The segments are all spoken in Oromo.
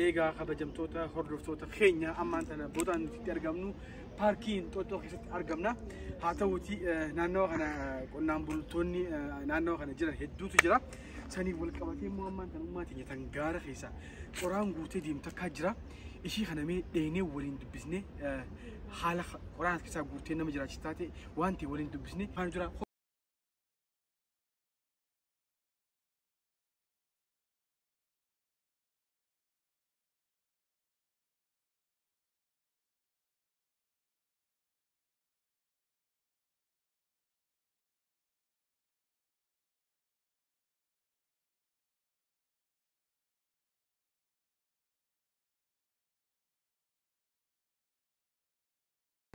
eegaa kabajamtoota hordoftoota keenya ammaan tana boodaan nuti argamnu paarkiin Xoxoo keessatti argamna. Haa ta'uuti naannoo kana qonnaan bultoonni naannoo kana jiran hedduutu jira. Sanii wal qabatee immoo ammaan tana ummaatiin tan gaara keessa qoraan guutee deemtu akka jira. Ishii kana mee dheenee waliin dubbisnee haala qoraan keessaa guutee nama jiraachisaa taate wanti waliin dubbisnee kaan jira.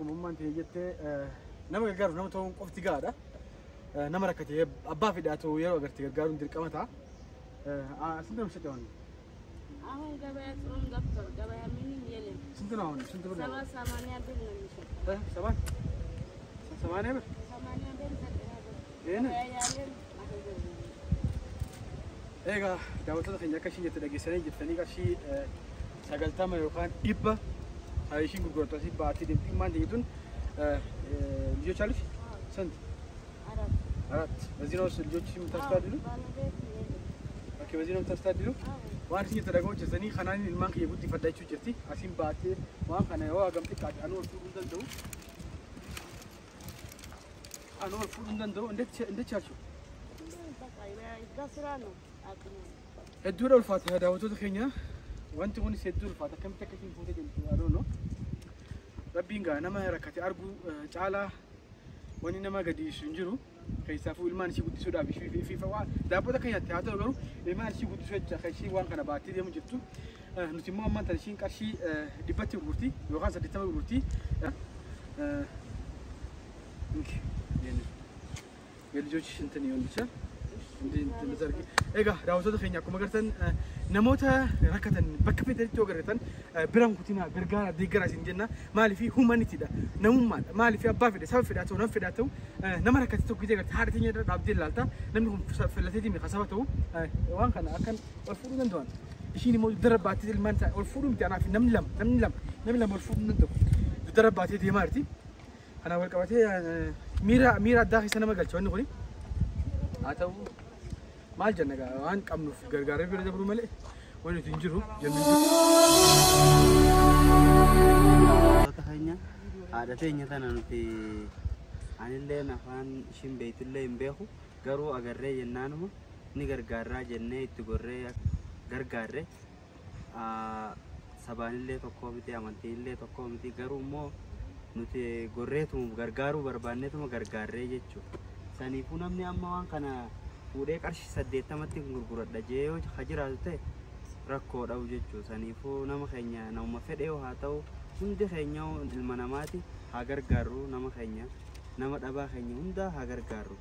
Umummaan ta'e jettee nama gargaaru nama ta'uun qofti gaadha. Nama rakkatee abbaa fidhaatu yeroo agartee gargaaruun dirqama ta'a. Sinta nama shaqawan. Ahun gabaya turun doktor gabaya minin yelen. Sinta naawun sinta bana. Sama samanya bil namisha. Saban. Samanya bil. Samanya bil sakira. Eena. Yalen. Egaa daawwattoota keenya akka ishiin jette dhageessanii jirtanii qarshii 90 yookaan 100 Ayşin gurgurta si baati deemti maal jedhuun ልጆች አሉሽ? ስንት? አራት። በዚህ ነው ልጆች የምታስተዳድሩ? ኦኬ፣ በዚህ ነው የምታስተዳድሩ? waan isin tadagoo jirtanii kanaan ilmaan kiyya guddii faddaachuu jirti. Asiin baatee waan kana yoo hagam xiqqaate anuu ol fuudhuu danda'u. Anuu ol fuudhuu danda'u. Indeet chaalchu? Hedduudha ulfaata daawwattoota keenya. Wanti kunis hedduu ulfaata akkamitti akka isin fuutee deemtu adoonoo. Rabbiin gaa nama rakkate arguu caalaa wanni nama gadi hin jiru. Keessaafuu ilmaan ishii guddisuudhaaf fiifa waan daabboota kan nyaatti haa ta'u garuu ilmaan ishii guddisuu jecha kan ishii waan kana baattee deemu jirtu. Nuti immoo ammaan tana ishiin qarshii 100 gurgurti yookaan 80 gurgurti. የልጆች እንትን ይሆን ብቻ እንደዚህ ኤጋ ዳውቶተ ኬኛ akkuma gartan namoota rakkatan bakka federitti ogaratan biram kutina gargaara deeggaraa sin jenna maalifi humanity dha namummaadha maalifi abbaa fedhe saba fedhaa ta'u nama fedhaa ta'u nama rakkate tokko gisee garta haadha teenya dhaabdee ilaalta namni kun filatee deeme kasaba ta'u waan kana akkan ol fuudhuu danda'an ishiin immoo darabbaatee ilmaan isaa ol fuudhuu miti anaaf namni lama ol fuudhuu danda'u darabbaatee deemaa jirti kana wal qabatee miira addaa keessa nama galcha wanni kuni haa ta'u maal jenna gaa waan qabnuuf gargaaree bira dabruu malee wanni nuti hin jiru jennu. Haadha teenya tana nuti anillee afaan ishiin beeytullee hin beeku garuu agarree jennaanuma ni gargaarraa jennee itti gorree gargaarre sabaanillee tokkoo miti amantiillee tokkoo miti garuu immoo nuti gorreetuma gargaaruu barbaanneetuma gargaarree jechuudha. Saniifuu namni amma waan kana fuudhee qarshii 80tti gurguradha jee yoo jiraatu ta'e rakkoo dhabu jechuudha. Saniifuu nama keenya nama fedhee haa ta'u hundi keenya ilma namaati haa gargaarru nama keenya nama dhabaa keenya hunda haa gargaarru.